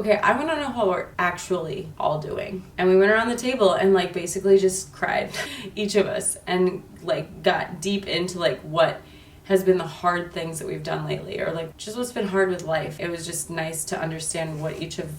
okay, I want to know how we're actually all doing. And we went around the table and like basically just cried, each of us, and like got deep into like what has been the hard things that we've done lately, or like just what's been hard with life. It was just nice to understand what each of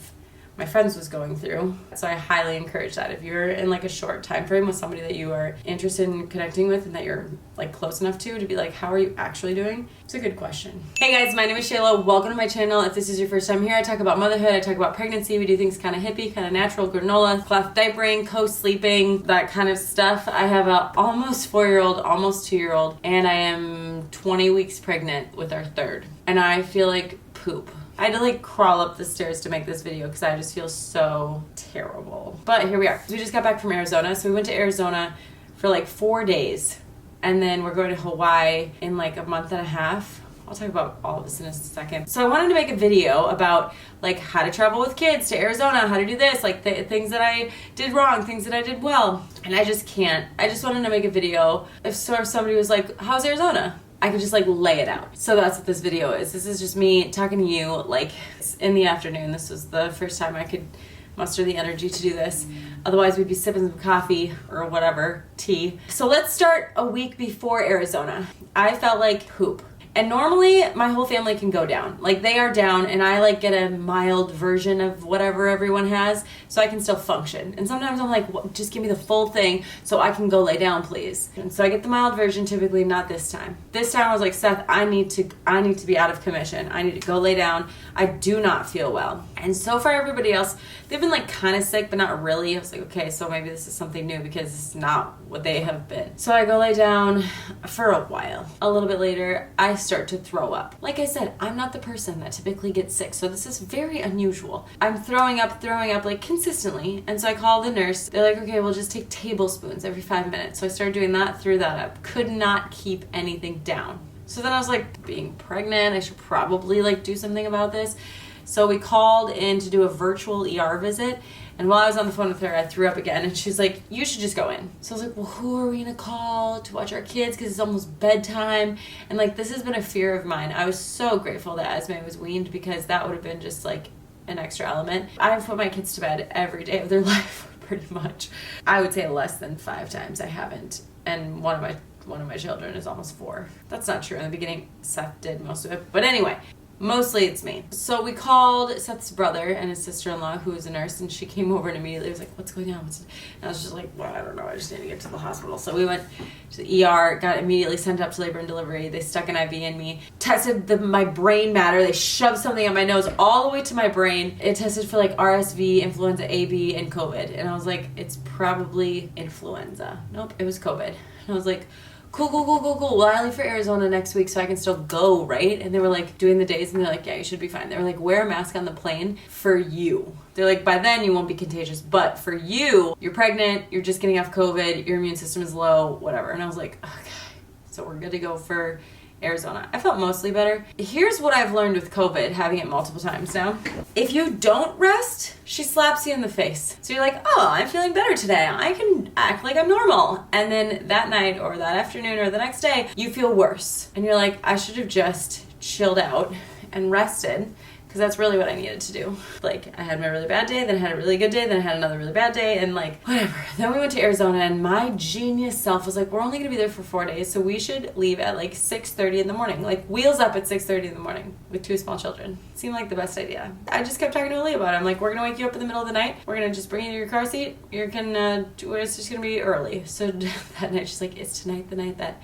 my friends was going through. So I highly encourage that. If you're in like a short time frame with somebody that you are interested in connecting with and that you're like close enough to be like, how are you actually doing? It's a good question. Hey guys, my name is Shayla. Welcome to my channel. If this is your first time here, I talk about motherhood, I talk about pregnancy, we do things kind of hippie, kind of natural, granola, cloth diapering, co-sleeping, that kind of stuff. I have a almost 4-year-old, almost 2-year-old, and I am 20 weeks pregnant with our third. And I feel like poop. I had to like crawl up the stairs to make this video because I just feel so terrible. But here we are. We just got back from Arizona. So we went to Arizona for like 4 days. And then we're going to Hawaii in like a month and a half. I'll talk about all of this in a second. So I wanted to make a video about like how to travel with kids to Arizona, how to do this, like the things that I did wrong, things that I did well. And I just can't. I just wanted to make a video if somebody was like, how's Arizona? I could just like lay it out. So that's what this video is. This is just me talking to you like in the afternoon. This was the first time I could muster the energy to do this. Otherwise we'd be sipping some coffee or whatever, tea. So let's start a week before Arizona. I felt like poop. And normally my whole family can go down. Like they are down and I like get a mild version of whatever everyone has so I can still function. And sometimes I'm like, well, just give me the full thing so I can go lay down, please. And so I get the mild version, typically not this time. This time I was like, Seth, I need to be out of commission. I need to go lay down. I do not feel well. And so far everybody else, they've been like kind of sick, but not really. I was like, okay, so maybe this is something new because it's not what they have been. So I go lay down for a while. A little bit later, I start to throw up. Like I said, I'm not the person that typically gets sick, so this is very unusual. I'm throwing up like consistently, and so I call the nurse. They're like, okay, we'll just take tablespoons every 5 minutes. So I started doing that, threw that up. Could not keep anything down. So then I was like, being pregnant, I should probably like do something about this. So we called in to do a virtual ER visit. And while I was on the phone with her, I threw up again. And she's like, you should just go in. So I was like, well, who are we going to call to watch our kids? Because it's almost bedtime. And like, this has been a fear of mine. I was so grateful that Esme was weaned because that would have been just like an extra element. I've put my kids to bed every day of their life, pretty much. I would say less than 5 times I haven't. And one of my children is almost 4. That's not true. In the beginning, Seth did most of it. But anyway, mostly it's me. So we called Seth's brother and his sister-in-law, who was a nurse, and she came over and immediately was like, what's going on? And I was just like, well, I don't know. I just need to get to the hospital. So we went to the ER, got immediately sent up to labor and delivery. They stuck an IV in me, tested my brain matter. They shoved something up my nose all the way to my brain. It tested for like RSV, influenza A, B, and COVID. And I was like, it's probably influenza. Nope, it was COVID. And I was like, cool. Well, I leave for Arizona next week so I can still go, right? And they were like doing the days and they're like, yeah, you should be fine. They were like, wear a mask on the plane for you. They're like, by then you won't be contagious, but for you, you're pregnant, you're just getting off COVID, your immune system is low, whatever. And I was like, okay, so we're good to go for Arizona. I felt mostly better. Here's what I've learned with COVID, having it multiple times now. If you don't rest, she slaps you in the face. So you're like, oh, I'm feeling better today. I can act like I'm normal. And then that night or that afternoon or the next day, you feel worse. And you're like, I should have just chilled out and rested. Because that's really what I needed to do. Like, I had my really bad day, then I had a really good day, then I had another really bad day, and like, whatever. Then we went to Arizona, and my genius self was like, we're only gonna be there for 4 days, so we should leave at like 6:30 in the morning. Like, wheels up at 6:30 in the morning with 2 small children. Seemed like the best idea. I just kept talking to Ali about it. I'm like, we're gonna wake you up in the middle of the night, we're gonna just bring you to your car seat, it's just gonna be early. So that night, she's like, is tonight the night that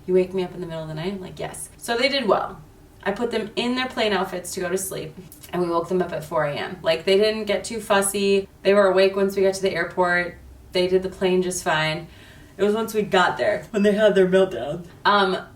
you wake me up in the middle of the night? I'm like, yes. So they did well. I put them in their plane outfits to go to sleep, and we woke them up at 4 a.m. Like, they didn't get too fussy. They were awake once we got to the airport. They did the plane just fine. It was once we got there when they had their meltdown.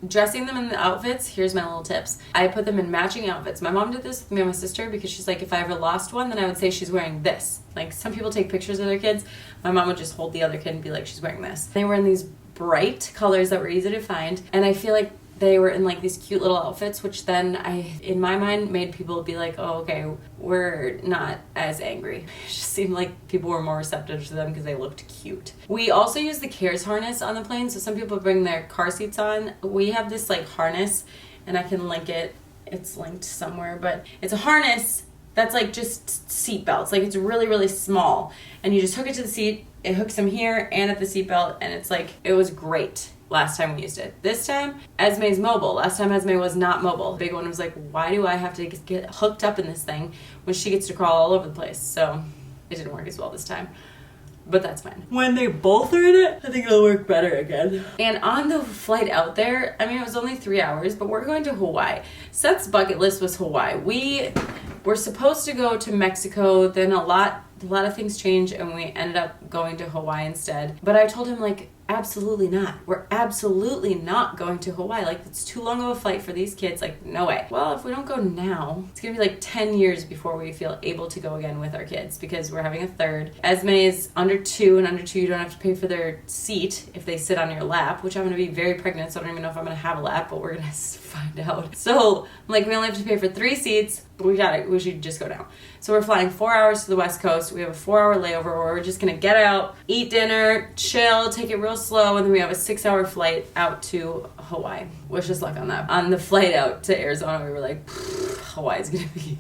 Dressing them in the outfits, here's my little tips. I put them in matching outfits. My mom did this with me and my sister because she's like, if I ever lost one, then I would say she's wearing this. Like, some people take pictures of their kids. My mom would just hold the other kid and be like, she's wearing this. They were in these bright colors that were easy to find, and I feel like they were in like these cute little outfits, which then in my mind, made people be like, oh, okay, we're not as angry. It just seemed like people were more receptive to them because they looked cute. We also use the CARES harness on the plane. So some people bring their car seats on. We have this like harness, and I can link it. It's linked somewhere, but it's a harness that's like just seat belts. Like it's really, really small. And you just hook it to the seat. It hooks them here and at the seat belt. And it's like, it was great last time we used it. This time, Esme's mobile. Last time Esme was not mobile. The big one was like, why do I have to get hooked up in this thing when she gets to crawl all over the place? So it didn't work as well this time. But that's fine. When they both are in it, I think it'll work better again. And on the flight out there, I mean, it was only 3 hours, but we're going to Hawaii. Seth's bucket list was Hawaii. We were supposed to go to Mexico, then a lot of things changed, and we ended up going to Hawaii instead. But I told him, like, absolutely not. We're absolutely not going to Hawaii. Like, it's too long of a flight for these kids. Like, no way. Well, if we don't go now, it's gonna be like 10 years before we feel able to go again with our kids, because we're having a third. Esme is under 2, and under 2 you don't have to pay for their seat if they sit on your lap, which I'm gonna be very pregnant, so I don't even know if I'm gonna have a lap, but we're gonna find out. So, like, we only have to pay for 3 seats, but we should just go now. So we're flying 4 hours to the West Coast. We have a 4-hour layover where we're just gonna get out, eat dinner, chill, take it real slow, and then we have a 6-hour flight out to Hawaii. Wish us luck on that. On the flight out to Arizona, we were like, Hawaii's gonna be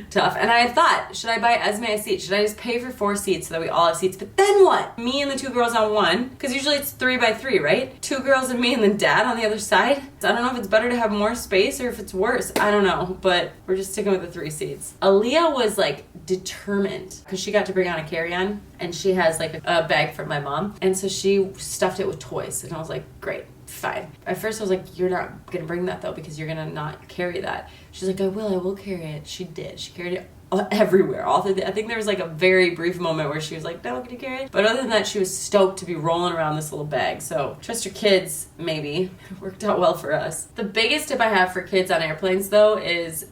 tough. And I thought, should I buy Esme a seat? Should I just pay for 4 seats so that we all have seats? But then what? Me and the 2 girls on one, because usually it's 3 by 3, right? 2 girls and me and then dad on the other side. So I don't know if it's better to have more space or if it's worse. I don't know, but we're just sticking with the 3 seats. Aaliyah was like determined because she got to bring on a carry-on, and she has like a bag from my mom, and so she stuffed it with toys, and I was like, great, fine. At first I was like, you're not gonna bring that though, because you're gonna not carry that. She's like, I will carry it. She did. She carried it everywhere, all through I think there was like a very brief moment where she was like, no, can you carry it? But other than that, she was stoked to be rolling around this little bag. So trust your kids, maybe. It worked out well for us. The biggest tip I have for kids on airplanes though is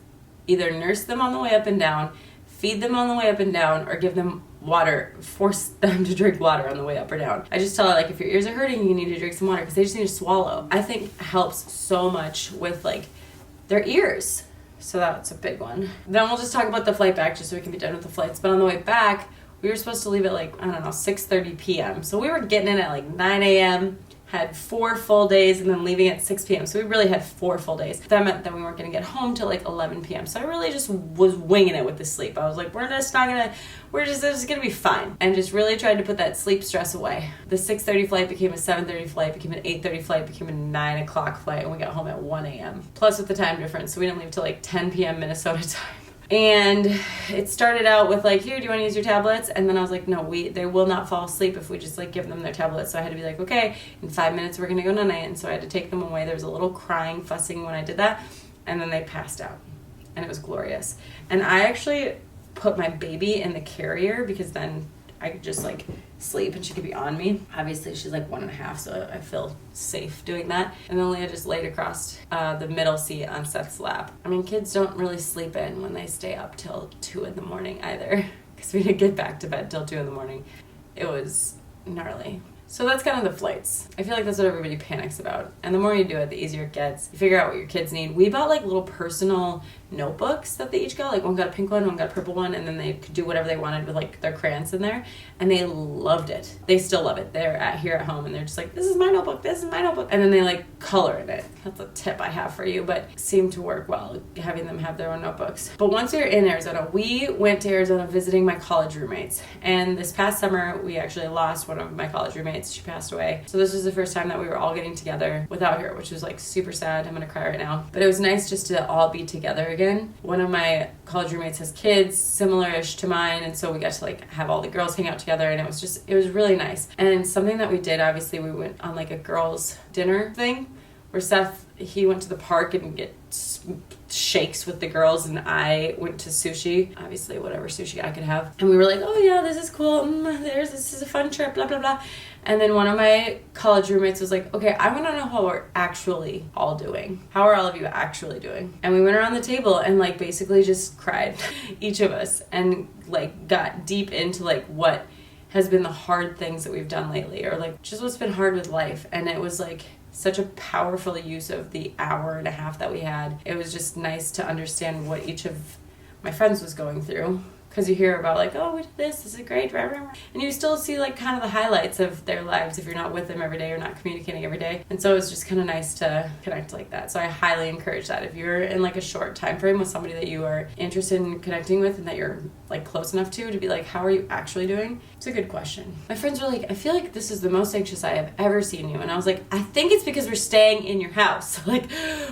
either nurse them on the way up and down, feed them on the way up and down, or give them water. Force them to drink water on the way up or down. I just tell her, like, if your ears are hurting, you need to drink some water, because they just need to swallow. I think helps so much with like their ears. So that's a big one. Then we'll just talk about the flight back just so we can be done with the flights. But on the way back, we were supposed to leave at like, I don't know, 6:30 p.m. So we were getting in at like 9 a.m., had 4 full days, and then leaving at 6 p.m. So we really had 4 full days. That meant that we weren't going to get home till like 11 p.m. So I really just was winging it with the sleep. I was like, it's just going to be fine. And just really tried to put that sleep stress away. The 6:30 flight became a 7:30 flight, became an 8:30 flight, became a 9 o'clock flight, and we got home at 1 a.m. Plus with the time difference, so we didn't leave till like 10 p.m. Minnesota time. And it started out with like, here, do you want to use your tablets? And then I was like, no, they will not fall asleep if we just like give them their tablets. So I had to be like, okay, in 5 minutes we're gonna go night-night. And so I had to take them away. There was a little crying, fussing when I did that, and then they passed out, and it was glorious. And I actually put my baby in the carrier because then I could just like sleep and she could be on me. Obviously she's like 1.5, so I feel safe doing that. And then Leah just laid across the middle seat on Seth's lap. I mean, kids don't really sleep in when they stay up till 2 in the morning either, because we didn't get back to bed till 2 in the morning. It was gnarly. So that's kind of the flights. I feel like that's what everybody panics about. And the more you do it, the easier it gets. You figure out what your kids need. We bought like little personal notebooks that they each got. Like one got a pink one got a purple one, and then they could do whatever they wanted with like their crayons in there. And they loved it. They still love it. They're here at home and they're just like, this is my notebook, this is my notebook. And then they like color in it. That's a tip I have for you, but seemed to work well, having them have their own notebooks. But once we were in Arizona, we went to Arizona visiting my college roommates. And this past summer, we actually lost one of my college roommates. She passed away. So this was the first time that we were all getting together without her, which was like super sad. I'm gonna cry right now. But it was nice just to all be together again. One of my college roommates has kids similar-ish to mine, and so we got to like have all the girls hang out together, and it was really nice. And something that we did, obviously, we went on like a girls' dinner thing where Seth, he went to the park and get shakes with the girls, and I went to sushi, obviously whatever sushi I could have, and we were like, oh yeah, this is cool, this is a fun trip, blah blah blah. And then one of my college roommates was like, okay, I want to know how we're actually all doing. How are all of you actually doing? And we went around the table and like basically just cried, each of us, and like got deep into like what has been the hard things that we've done lately, or like just what's been hard with life. And it was like such a powerful use of the hour and a half that we had. It was just nice to understand what each of my friends was going through, because you hear about like, oh, we did this is great, and you still see like kind of the highlights of their lives if you're not with them every day or not communicating every day. And so it's just kind of nice to connect like that. So I highly encourage that if you're in like a short time frame with somebody that you are interested in connecting with and that you're like close enough to be like, how are you actually doing? It's a good question. My friends were like, I feel like this is the most anxious I have ever seen you. And I was like, I think it's because we're staying in your house. Like,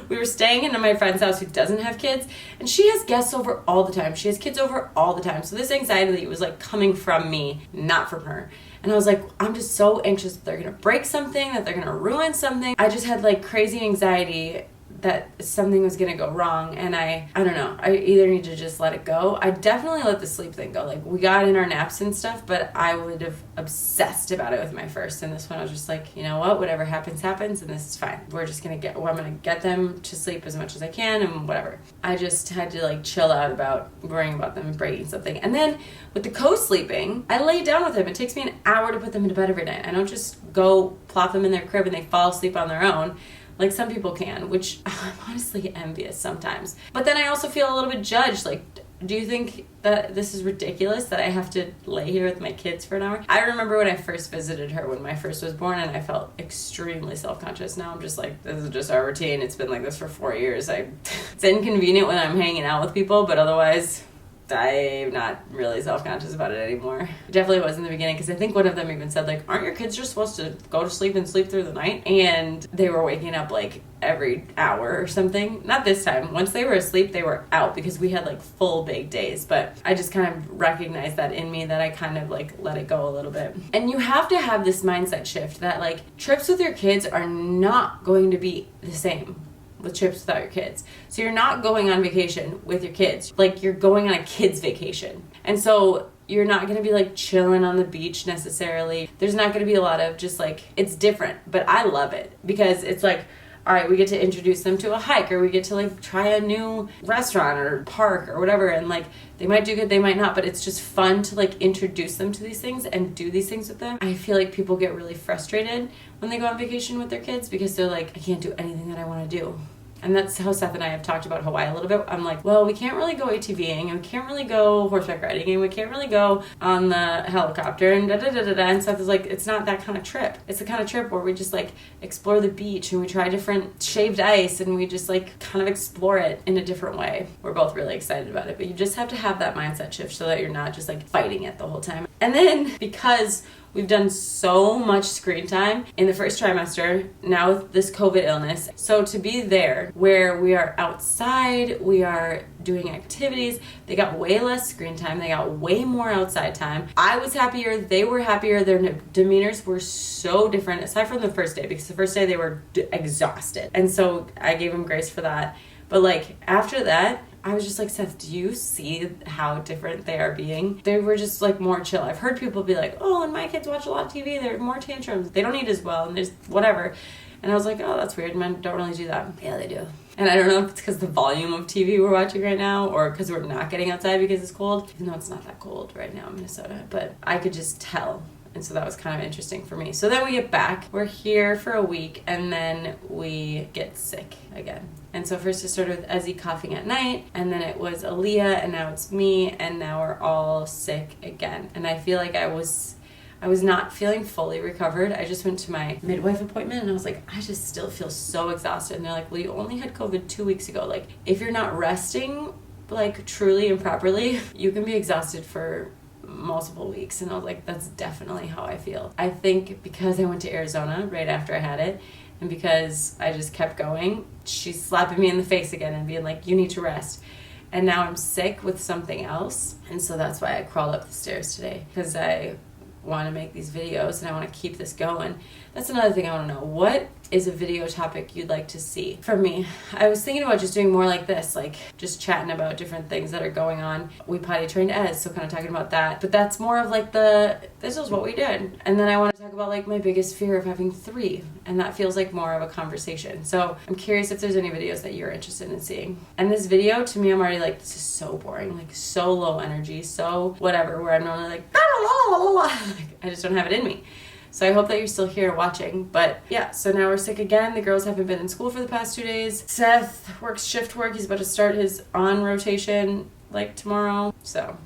we were staying in my friend's house who doesn't have kids, and she has guests over all the time. She has kids over all the time. So this anxiety was like coming from me, not from her. And I was like, I'm just so anxious that they're gonna break something, that they're gonna ruin something. I just had like crazy anxiety that something was gonna go wrong, and I don't know, I either need to just let it go. I definitely let the sleep thing go. Like, we got in our naps and stuff, but I would have obsessed about it with my first, and this one I was just like, you know what, whatever happens, happens, and this is fine. We're just gonna I'm gonna get them to sleep as much as I can, and whatever. I just had to like chill out about worrying about them breaking something. And then with the co-sleeping, I lay down with them. It takes me an hour to put them into bed every night. I don't just go plop them in their crib and they fall asleep on their own, like some people can, which I'm honestly envious sometimes. But then I also feel a little bit judged. Like, do you think that this is ridiculous that I have to lay here with my kids for an hour? I remember when I first visited her when my first was born, and I felt extremely self-conscious. Now I'm just like, this is just our routine. It's been like this for 4 years. It's inconvenient when I'm hanging out with people, but otherwise I'm not really self-conscious about it anymore. It definitely was in the beginning, because I think one of them even said like, aren't your kids just supposed to go to sleep and sleep through the night? And they were waking up like every hour or something. Not this time. Once they were asleep, they were out, because we had like full big days. But I just kind of recognized that in me, that I kind of like let it go a little bit. And you have to have this mindset shift that like trips with your kids are not going to be the same with trips without your kids. So you're not going on vacation with your kids. Like, you're going on a kid's vacation. And so you're not going to be like chilling on the beach necessarily. There's not going to be a lot of just like, it's different. But I love it, because it's like, all right, we get to introduce them to a hike, or we get to like try a new restaurant or park or whatever, and like they might do good, they might not, but it's just fun to like introduce them to these things and do these things with them. I feel like people get really frustrated when they go on vacation with their kids, because they're like, I can't do anything that I want to do. And that's how Seth and I have talked about Hawaii a little bit. I'm like, well, we can't really go ATVing, and we can't really go horseback riding, and we can't really go on the helicopter, and da-da-da-da-da. And Seth is like, it's not that kind of trip. It's the kind of trip where we just like explore the beach, and we try different shaved ice, and we just like kind of explore it in a different way. We're both really excited about it, but you just have to have that mindset shift so that you're not just like fighting it the whole time. And then, because we've done so much screen time in the first trimester, now with this COVID illness. So to be there where we are outside, we are doing activities, they got way less screen time, they got way more outside time. I was happier, they were happier, their demeanors were so different, aside from the first day, because the first day they were exhausted. And so I gave them grace for that. But like after that, I was just like, Seth, do you see how different they are being? They were just like more chill. I've heard people be like, oh, and my kids watch a lot of TV, they're more tantrums, they don't eat as well, and there's whatever. And I was like, oh, that's weird, men don't really do that. Yeah, they do. And I don't know if it's because the volume of TV we're watching right now, or because we're not getting outside because it's cold, even though it's not that cold right now in Minnesota. But I could just tell. And so that was kind of interesting for me. So then we get back, we're here for a week, and then we get sick again. And so first it started with Ezzy coughing at night, and then it was Aaliyah, and now it's me, and now we're all sick again. And I feel like I was not feeling fully recovered. I just went to my midwife appointment, and I was like, I just still feel so exhausted. And they're like, well, you only had COVID 2 weeks ago. Like, if you're not resting, like, truly and properly, you can be exhausted for multiple weeks. And I was like, that's definitely how I feel. I think because I went to Arizona right after I had it, and because I just kept going, she's slapping me in the face again and being like, you need to rest. And now I'm sick with something else. And so that's why I crawled up the stairs today, because I want to make these videos and I want to keep this going. That's another thing I want to know. What is a video topic you'd like to see from me? I was thinking about just doing more like this, like just chatting about different things that are going on. We potty trained Ez, so kind of talking about that. But that's more of like this is what we did. And then I want to talk about like my biggest fear of having 3. And that feels like more of a conversation. So I'm curious if there's any videos that you're interested in seeing. And this video, to me, I'm already like, this is so boring, like so low energy, so whatever, where I'm normally like, I just don't have it in me. So I hope that you're still here watching. But yeah, so now we're sick again. The girls haven't been in school for the past 2 days. Seth works shift work. He's about to start his on rotation like tomorrow. So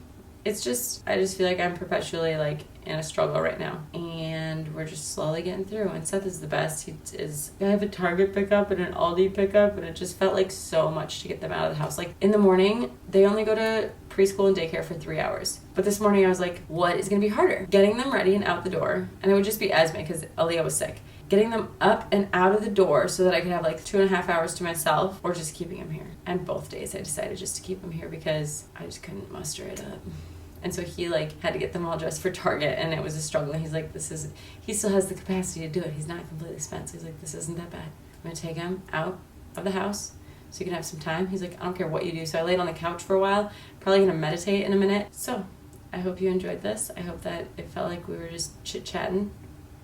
it's just, I just feel like I'm perpetually like in a struggle right now, and we're just slowly getting through. And Seth is the best. I have a Target pickup and an Aldi pickup, and it just felt like so much to get them out of the house. Like in the morning, they only go to preschool and daycare for 3 hours. But this morning I was like, what is going to be harder? Getting them ready and out the door. And it would just be Esme because Aaliyah was sick. Getting them up and out of the door so that I could have like 2.5 hours to myself, or just keeping him here. And both days I decided just to keep him here because I just couldn't muster it up. And so he like had to get them all dressed for Target, and it was a struggle. He's like, he still has the capacity to do it. He's not completely spent. So he's like, this isn't that bad. I'm going to take him out of the house so you can have some time. He's like, I don't care what you do. So I laid on the couch for a while, probably going to meditate in a minute. So I hope you enjoyed this. I hope that it felt like we were just chit-chatting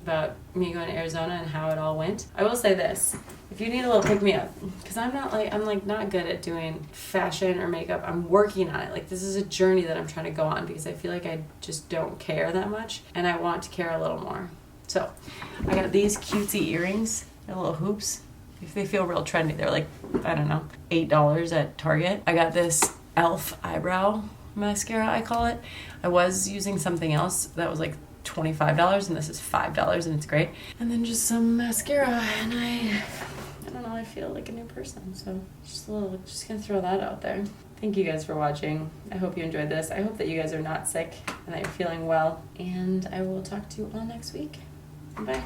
about me going to Arizona and how it all went. I will say this, if you need a little pick-me-up, because I'm not good at doing fashion or makeup. I'm working on it. Like, this is a journey that I'm trying to go on because I feel like I just don't care that much, and I want to care a little more. So I got these cutesy earrings. They're little hoops. They feel real trendy. They're like, I don't know, $8 at Target. I got this e.l.f. eyebrow mascara, I call it. I was using something else that was like $25, and this is $5, and it's great. And then just some mascara, and I don't know, I feel like a new person. So just gonna throw that out there. Thank you guys for watching. I hope you enjoyed this. I hope that you guys are not sick and that you're feeling well, and I will talk to you all next week. Bye.